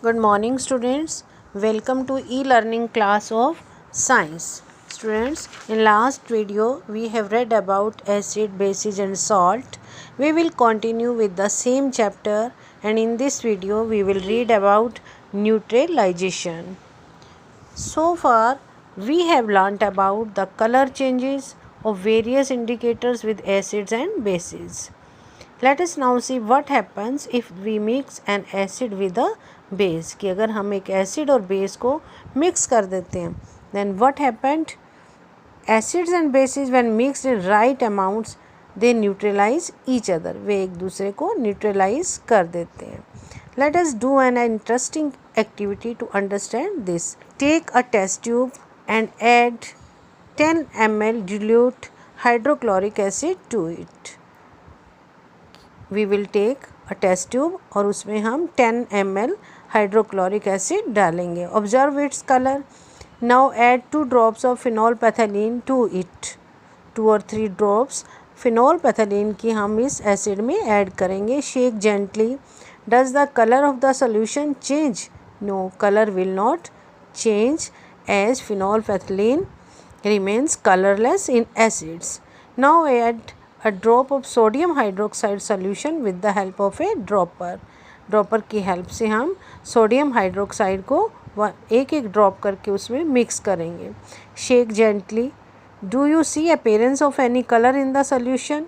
Good morning students. Welcome to e-learning class of science. Students, in last video we have read about acid, bases and salt. We will continue with the same chapter and in this video we will read about neutralization. So far we have learnt about the color changes of various indicators with acids and bases. Let us now see what happens if we mix an acid with a base. कि अगर हम एक acid और base को mix कर देते हैं, then what happened? Acids and bases when mixed in right amounts, they neutralize each other. वे एक दूसरे को neutralize कर देते हैं. Let us do an interesting activity to understand this. Take a test tube and add 10 ml dilute hydrochloric acid to it. We will take a test tube और उसमें हम 10 ml hydrochloric acid डालेंगे. Observe its color. Now add 2 drops of phenolphthalein to it. 2 or 3 drops phenolphthalein की हम इस acid में add करेंगे. Shake gently. Does the color of the solution change? No, color will not change as phenolphthalein remains colorless in acids. Now add a drop of sodium hydroxide solution with the help of a dropper. Dropper की help से हम sodium hydroxide को एक एक drop करके उसमें mix करेंगे. Shake gently. Do you see appearance of any colour in the solution?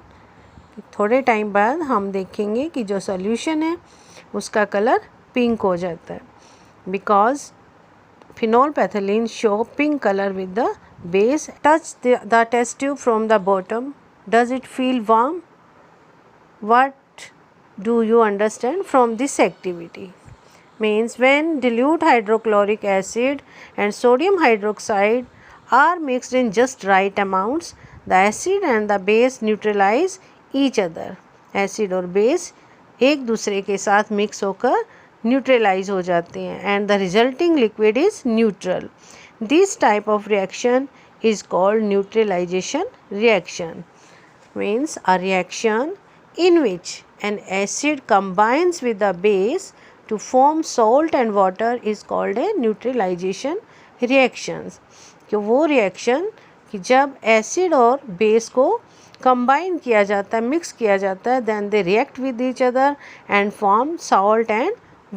थोड़े टाइम बाद हम देखेंगे कि जो सोल्यूशन है उसका कलर पिंक हो जाता है, because phenolphthalein show pink color with the base. Touch the test tube from the bottom. Does it feel warm? What do you understand from this activity? Means when dilute hydrochloric acid and sodium hydroxide are mixed in just right amounts, the acid and the base neutralize each other. Acid और base एक दूसरे के साथ mix होकर neutralize हो जाते हैं and the resulting liquid is neutral. This type of reaction is called neutralization reaction. Means a reaction in which an acid combines with the base to form salt and water is called a neutralization reactions. कि वो reaction कि जब acid और base को combine किया जाता है, mix किया जाता है, then they react with each other and form salt and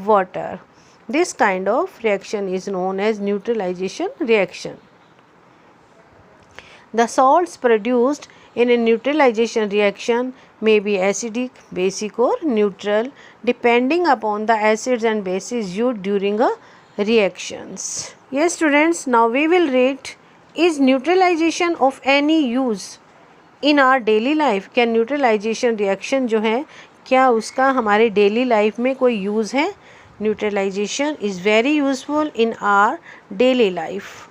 water. This kind of reaction is known as neutralization reaction. The salts produced in a neutralization reaction may be acidic, basic or neutral depending upon the acids and bases used during a reactions. Yes students, now we will read, is neutralization of any use in our daily life? क्या neutralization reaction जो है क्या उसका हमारे daily life में कोई use है? Neutralization is very useful in our daily life.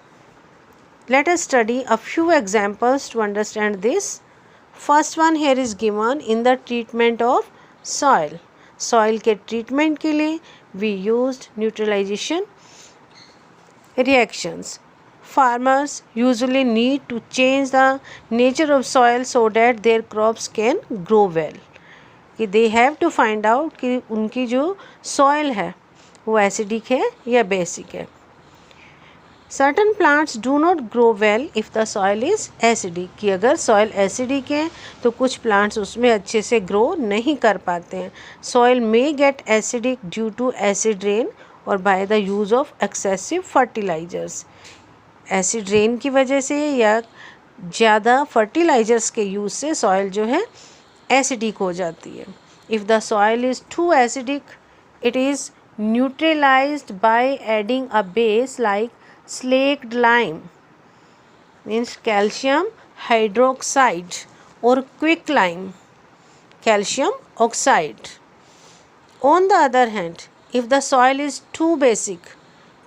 Let us study a few examples to understand this. First one here is given in the treatment of soil. Soil के treatment के लिए we used neutralization reactions. Farmers usually need to change the nature of soil so that their crops can grow well. कि they have to find out कि उनकी जो soil है वो acidic है या basic है. Certain plants do not grow well if the soil is acidic. कि अगर soil acidic है तो कुछ plants उसमें अच्छे से grow नहीं कर पाते हैं. Soil may get acidic due to acid rain or by the use of excessive fertilizers. Acid rain की वजह से या ज़्यादा fertilizers के use से soil जो है acidic हो जाती है. If the soil is too acidic, it is neutralized by adding a base like slaked lime, means calcium hydroxide, or quicklime, calcium oxide. On the other hand, if the soil is too basic,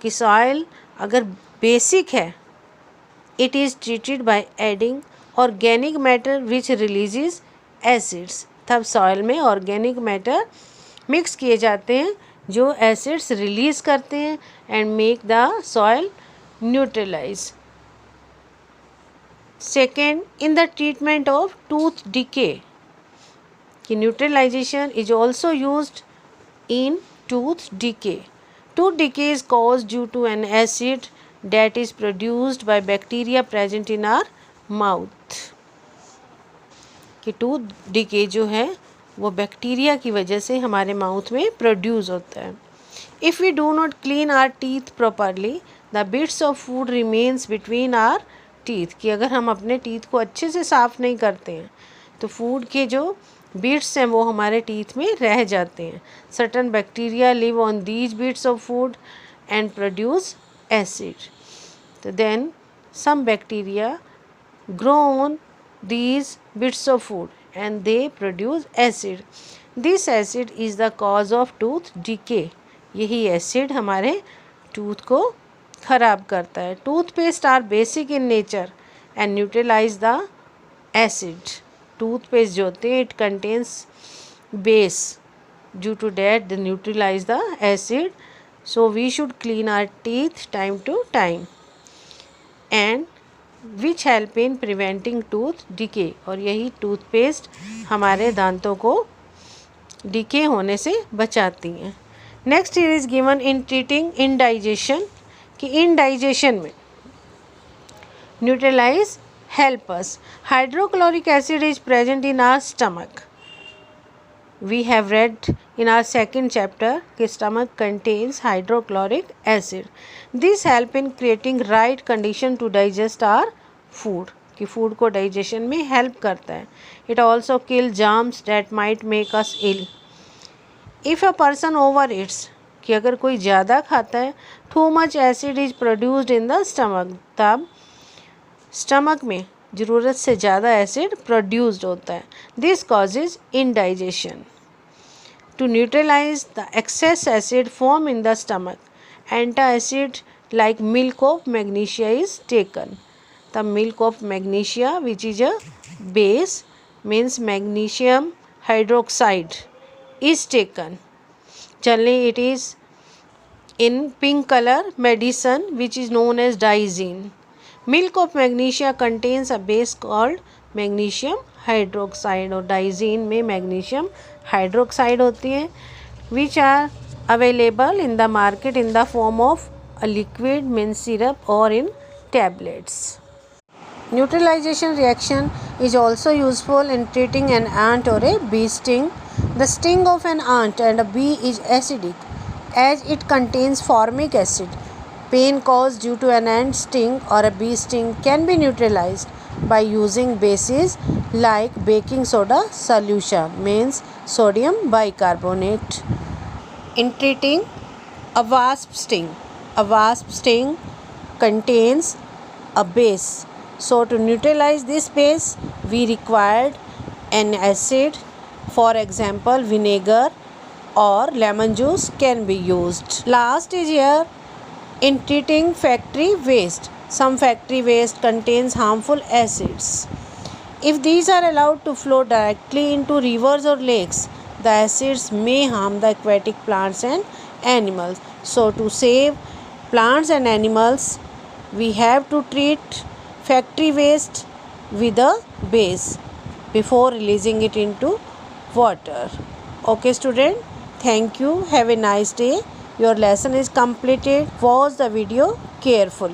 कि soil अगर basic है, it is treated by adding organic matter which releases acids. तब soil में organic matter mix किए जाते हैं जो acids release करते हैं and make the soil neutralize. Second, in the treatment of tooth decay, neutralization is also used in tooth decay. Tooth decay is caused due to an acid that is produced by bacteria present in our mouth. कि tooth decay जो है वो bacteria की वजह से हमारे mouth में produce होता है. If we do not clean our teeth properly the bits of food remains between our teeth. कि अगर हम अपने टीथ को अच्छे से साफ़ नहीं करते हैं तो फूड के जो बिट्स हैं वो हमारे टीथ में रह जाते हैं. Certain bacteria live on these bits of food and produce acid. तो then some bacteria grow on these bits of food and they produce acid. This acid is the cause of tooth decay. यही acid हमारे tooth को ख़राब करता है. Toothpaste are basic in nature and neutralize the acid. Toothpaste जो होते हैं it contains base. Due to that they neutralize the acid. So we should clean our teeth time to time. And which help in preventing tooth decay. और यही toothpaste हमारे दांतों को decay होने से बचाती हैं. Next year is given in treating indigestion. कि इंडाइजेशन में neutralise help us. Hydrochloric acid is present in our stomach. We have read in our second chapter कि stomach contains hydrochloric acid. This help in creating right condition to digest our food. कि food को digestion में help करता है. It also kill germs that might make us ill. If a person overeats कि अगर कोई ज़्यादा खाता है too much acid is produced in the stomach. तब stomach में ज़रूरत से ज़्यादा एसिड प्रोड्यूस्ड होता है. This causes indigestion. To neutralise the excess acid form in the stomach antacid like milk of magnesia is taken. The milk of magnesia which is a base means magnesium hydroxide is taken. Generally it is in pink color medicine which is known as Daizine. Milk of magnesia contains a base called magnesium hydroxide और Daizine में magnesium hydroxide होती है which are available in the market in the form of a liquid mint syrup or in tablets. Neutralization reaction is also useful in treating an ant or a bee sting. The sting of an ant and a bee is acidic as it contains formic acid. Pain caused due to an ant sting or a bee sting can be neutralized by using bases like baking soda solution means sodium bicarbonate. In treating a wasp sting contains a base. So to neutralize this base we required an acid. For example, vinegar or lemon juice can be used. Last is here in treating factory waste. Some factory waste contains harmful acids. If these are allowed to flow directly into rivers or lakes, the acids may harm the aquatic plants and animals. So to save plants and animals, we have to treat factory waste with a base before releasing it into water. Okay student, thank you. Have a nice day. Your lesson is completed. Pause the video carefully.